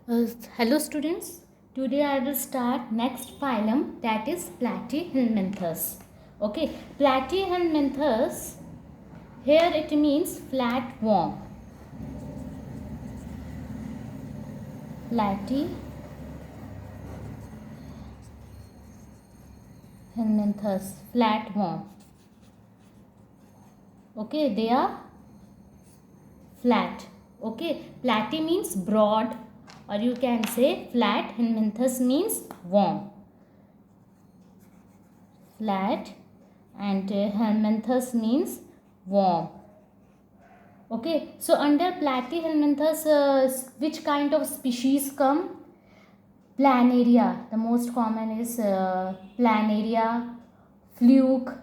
Hello students, today I will start next phylum, that is Platyhelminthes. Okay, Platyhelminthes, here it means flatworm. Platyhelminthes, flatworm. Okay, they are flat. Okay, platy means broad, or you can say flat. Helminthes means worm. Flat, and helminthus means worm. Okay, so under Platyhelminthes, which kind of species come? Planaria. The most common is Planaria, fluke,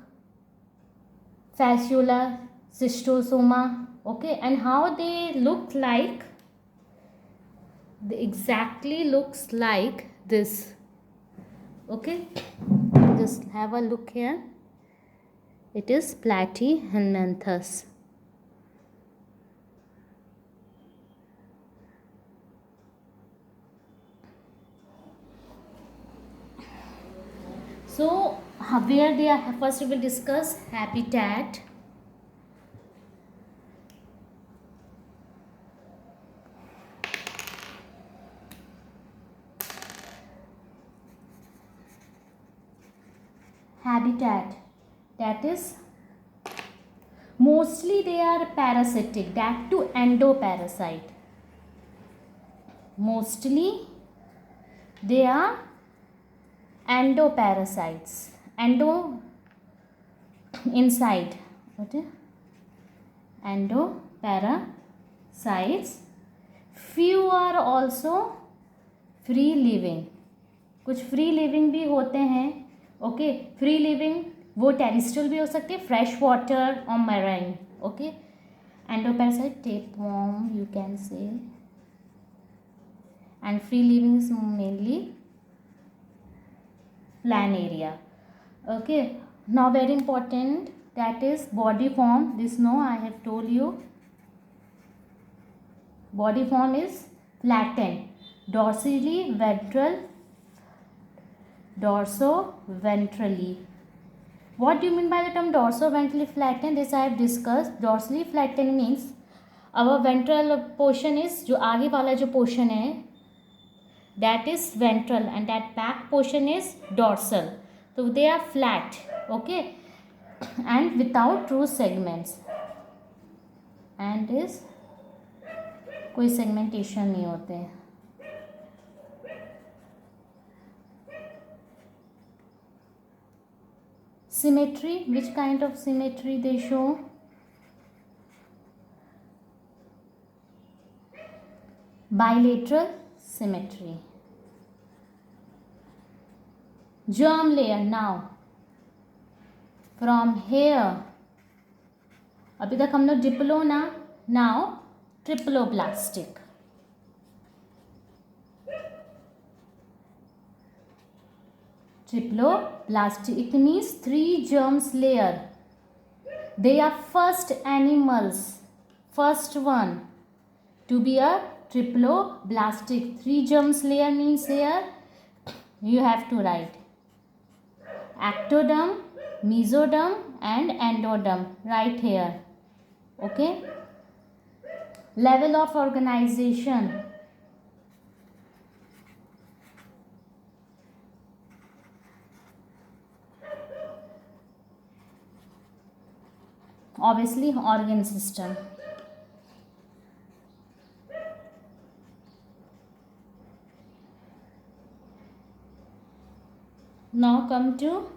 fasciola, schistosoma. Okay, and how they look like? They exactly looks like this. Okay, just have a look here. It is Platyhelminthes. So where they are, first we will discuss habitat. Habitat, that is mostly they are parasitic, that too endoparasite. Mostly they are endoparasites. Endo inside. What is endoparasites. Few are also free living. कुछ free living भी होते हैं. Okay, free living वो terrestrial भी हो सकते हैं, fresh water और marine. Okay, endoparasite, tapeworm you can say, and free living is mainly planaria. Okay, now very important, that is body form. This no, I have told you. Body form is flattened, dorsally ventral, dorso-ventrally. What do you mean by the term dorso-ventrally flattened? This I have discussed. Dorsally flattened means our ventral portion is, जो आगे वाला जो portion है, that is ventral, and that back portion is dorsal. So they are flat. Okay, and without true segments, and is कोई segmentation नहीं होते. Symmetry, which kind of symmetry they show? Bilateral symmetry. Germ layer, now from here, अभी तक हम लोग Diplo ना, now triploblastic. Triploblastic, it means 3 germs layer. They are first animals, first one to be a triploblastic. 3 germs layer means here you have to write ectoderm, mesoderm and endoderm right here. Okay, level of organization. Obviously organ system. Now come to,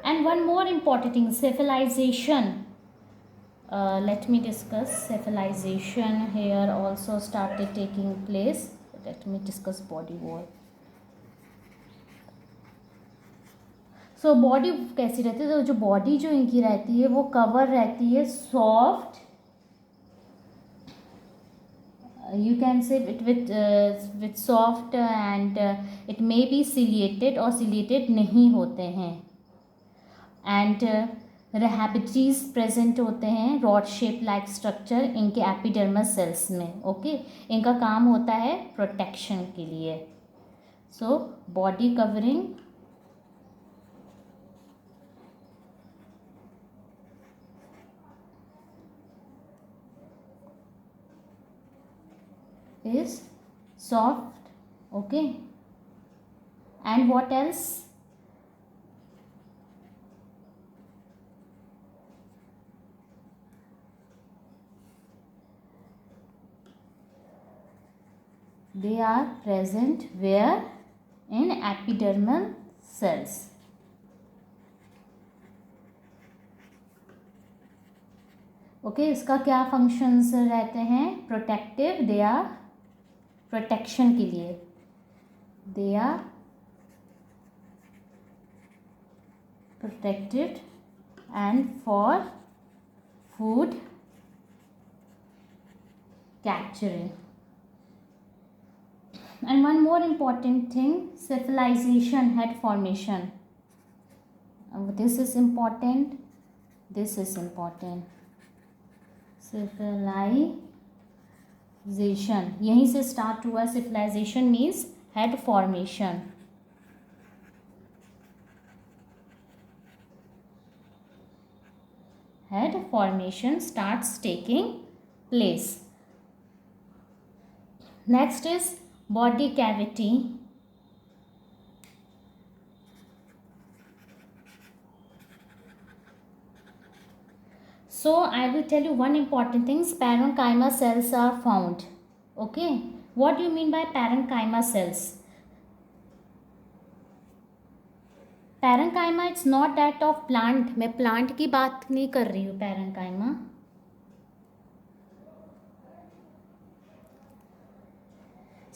and one more important thing, cephalization. Let me discuss cephalization here also started taking place. Let me discuss body wall. So body कैसी रहती है? तो जो body जो इनकी रहती है वो कवर रहती है soft, you can say it with soft, and it may be ciliated or ciliated नहीं होते हैं, and रैबिटीज प्रेजेंट होते हैं रॉड शेप लाइक स्ट्रक्चर इनके एपिडर्मस सेल्स में. ओके, इनका काम होता है प्रोटेक्शन के लिए. So body covering is soft. Okay, and what else? They are present where? In epidermal cells. Okay, इसका क्या फंक्शंस रहते हैं? प्रोटेक्टिव, दे आर प्रोटेक्शन के लिए, they are protected and for food capturing. And one more important thing, cephalization, head formation. This is important. This is important. Cephalization. यहीं से start हुआ. Cephalization means head formation. Head formation starts taking place. Next is body cavity. So I will tell you one important thing, parenchyma cells are found. Okay, what do you mean by parenchyma cells? Parenchyma it's not that of plant. मैं plant की बात नहीं कर रही हूँ. parenchyma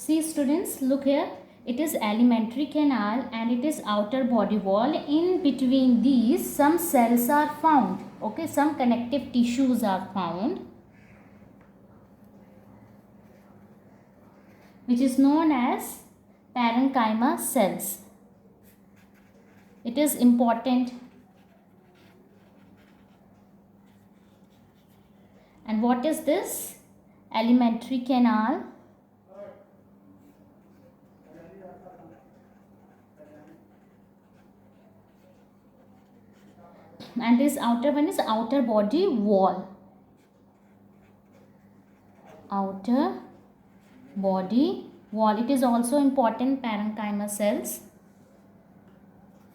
see students, look here, it is alimentary canal and it is outer body wall. In between these some cells are found. Okay, some connective tissues are found which is known as parenchyma cells. It is important. And what is this? Alimentary canal. And this outer one is outer body wall. Outer body wall. It is also important, parenchyma cells.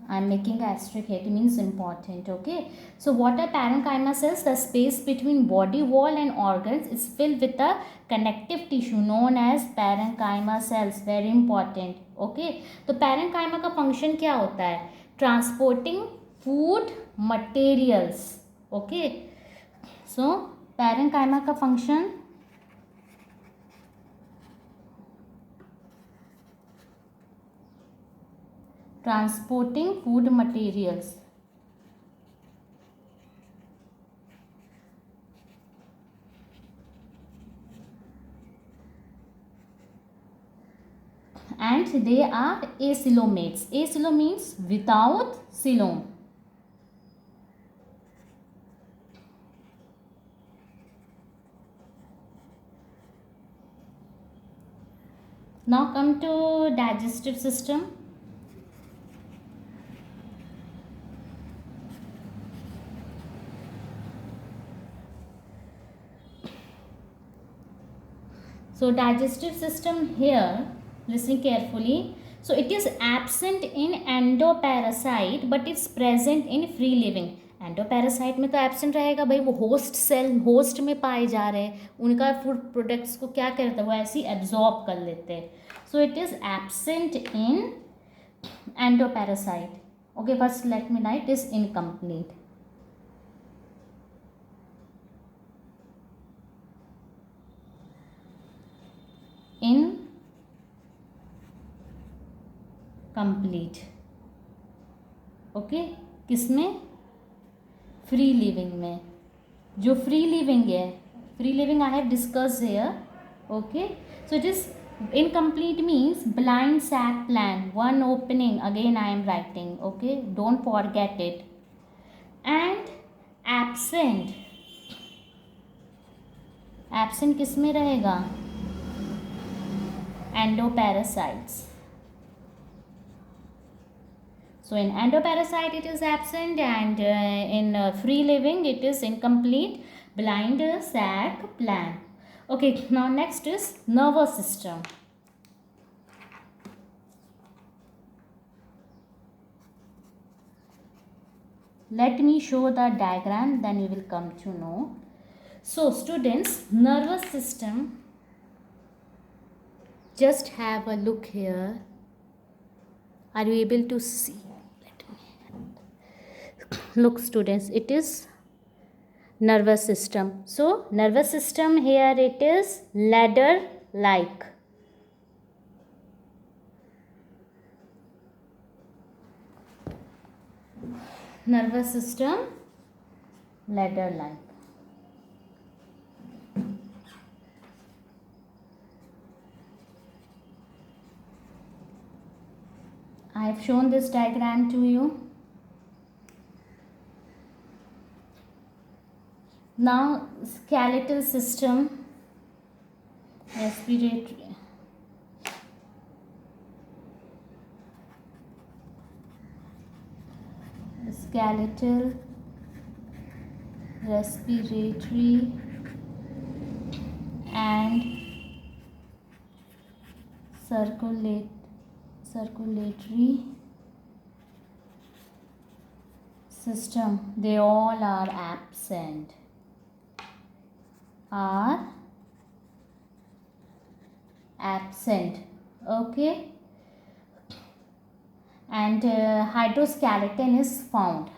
I am making an asterisk here. It means important. Okay. So what are parenchyma cells? The space between body wall and organs is filled with a connective tissue known as parenchyma cells. Very important. Okay. तो parenchyma का function क्या होता है? Transporting food materials. Okay, so parenchyma का function transporting food materials. And they are acoelomates. Acoelom means without coelom. Now come to digestive system. So digestive system here, listen carefully. So it is absent in endoparasite but it's present in free living. Endoparasite में तो absent रहेगा भाई, वो host cell host में पाए जा रहे हैं, उनका फूड प्रोडक्ट्स को क्या करता है वो ऐसे ही एब्जॉर्ब कर लेते हैं. So it is absent in endoparasite. Okay, first let me right is incomplete. Incomplete. Okay, किसमें? फ्री लिविंग में. जो फ्री लिविंग है, free living I have discuss here. Okay, so it is incomplete means blind sac plan, one opening, again I am writing. Okay, don't forget it. And absent, absent किस में रहेगा? Endoparasites. So in endoparasite it is absent, and in free living it is incomplete blind sac plan. Okay, now next is nervous system. Let me show the diagram, then you will come to know. So students, nervous system, just have a look here. Are you able to see? Look students, it is nervous system. So nervous system here, it is ladder like. Nervous system ladder like. I have shown this diagram to you. Now skeletal system, respiratory, skeletal, respiratory and circulatory system, they all are absent. Okay, and hydroskeleton is found.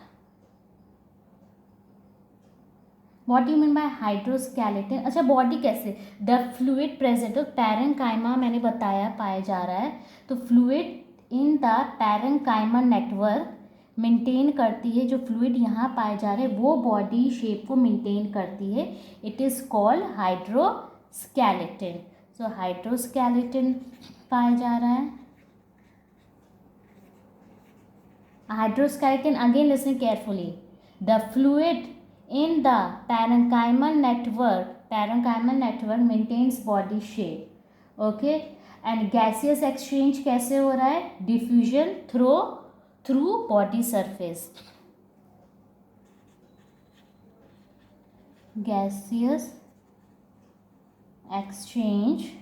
What do you mean by hydroskeleton? अच्छा, body कैसे? The fluid present, तो parenchyma मैंने बताया पाया जा रहा है, तो fluid in the parenchyma network maintain करती है, जो फ्लूइड यहाँ पाए जा रहे हैं वो बॉडी शेप को मेंटेन करती है. It is called hydroskeleton. So hydroskeleton पाया जा रहा है. Hydroskeleton, again listen carefully, the fluid in the parenchymal network maintains body shape. Okay, and gaseous exchange कैसे हो रहा है? Diffusion through body surface. Gaseous exchange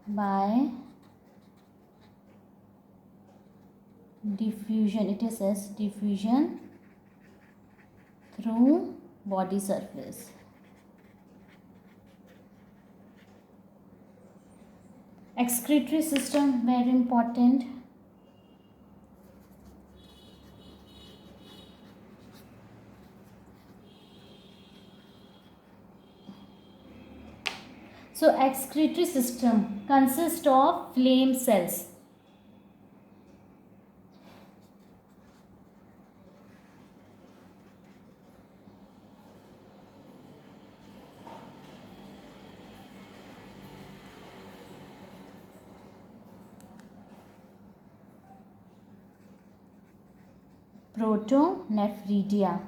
by diffusion. It is as diffusion through body surface. Excretory system, very important. So excretory system consists of phlegm cells. Protonephridia.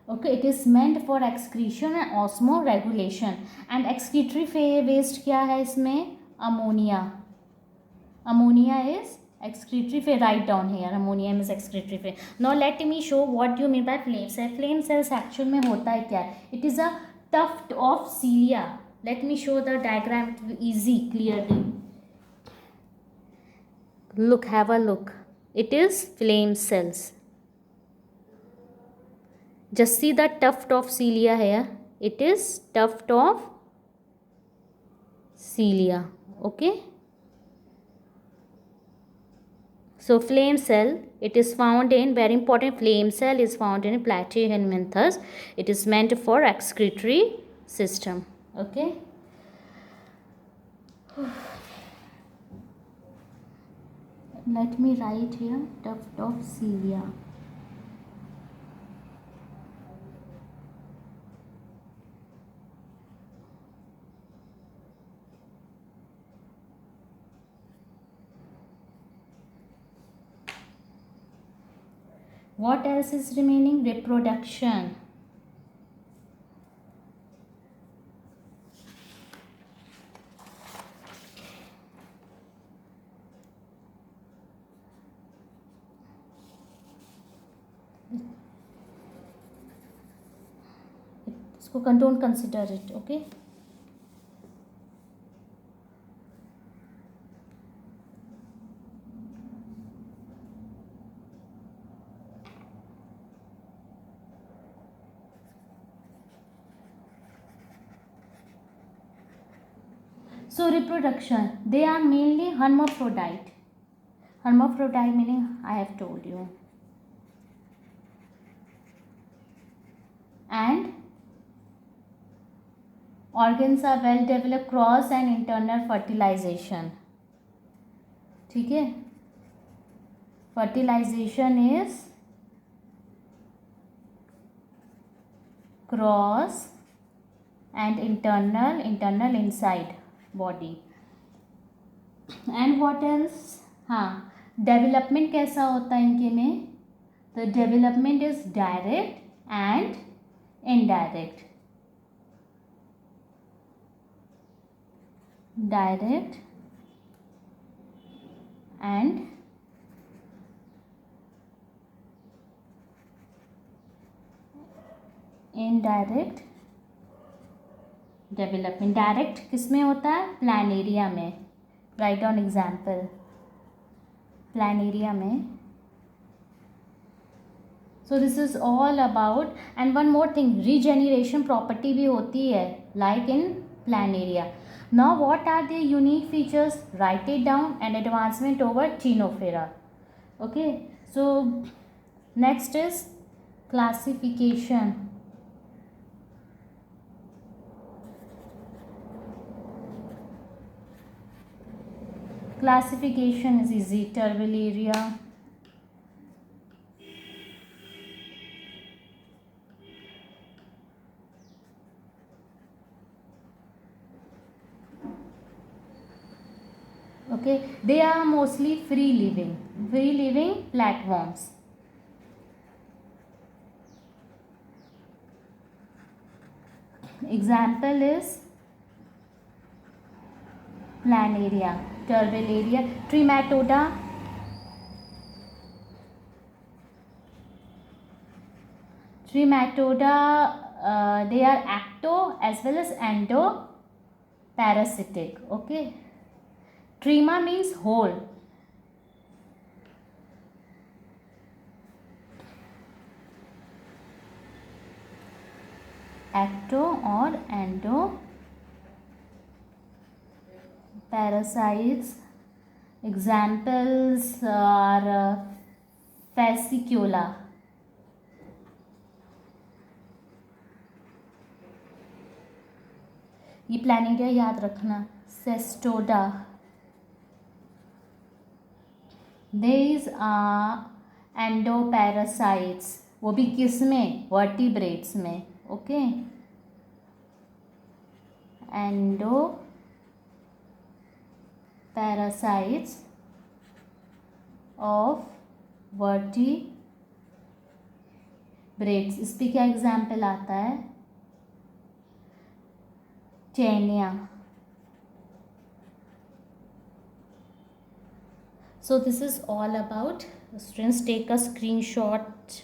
Okay, it is meant for excretion and osmoregulation. And excretory waste क्या है इसमें? Ammonia. Ammonia is excretory phase. Write down here, ammonia is excretory phase. Now let me show what you mean by flame cells. Flame cells actual में होता है क्या? It is a tuft of cilia. Let me show the diagram easy, clearly. Look, have a look. It is flame cells. Just see the tuft of cilia here. It is tuft of cilia. Okay. So flame cell, it is found in, very important, flame cell is found in Platyhelminthes. It is meant for excretory system. Okay. Let me write here tuft of cilia. What else is remaining? Reproduction. इसको don't consider it, okay? So reproduction, they are mainly hermaphrodite. Hermaphrodite meaning I have told you. And organs are well developed, cross and internal fertilization. ठीक है, fertilization is cross and internal inside body. And what else? हाँ, development कैसा होता है इनके में? तो development is direct and indirect. Direct and indirect development. Direct किस में होता है? प्लानेरिया में. Write down example. प्लानेरिया में. So this is all about. And one more thing, regeneration property भी होती है like in planaria. Now what are the unique features? Right it down. And advancement over ctenophora. Okay, so next is classification. Classification is easy. Terminalia. Okay, they are mostly free living platforms. Example is Planaria, Turbellaria, Trematoda. They are ecto as well as endoparasitic. Okay, Trema means whole. Ecto or endo parasites. Examples are fascicula. ये Planaria याद रखना. Cestoda. These are endoparasites. वो भी किस में? Vertebrates में. Okay, endoparasites of vertebrates. इस पर क्या एग्जाम्पल आता है? Taenia. So this is all about. Students, take a screenshot.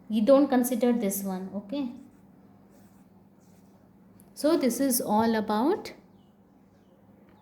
You don't consider this one, okay? So this is all about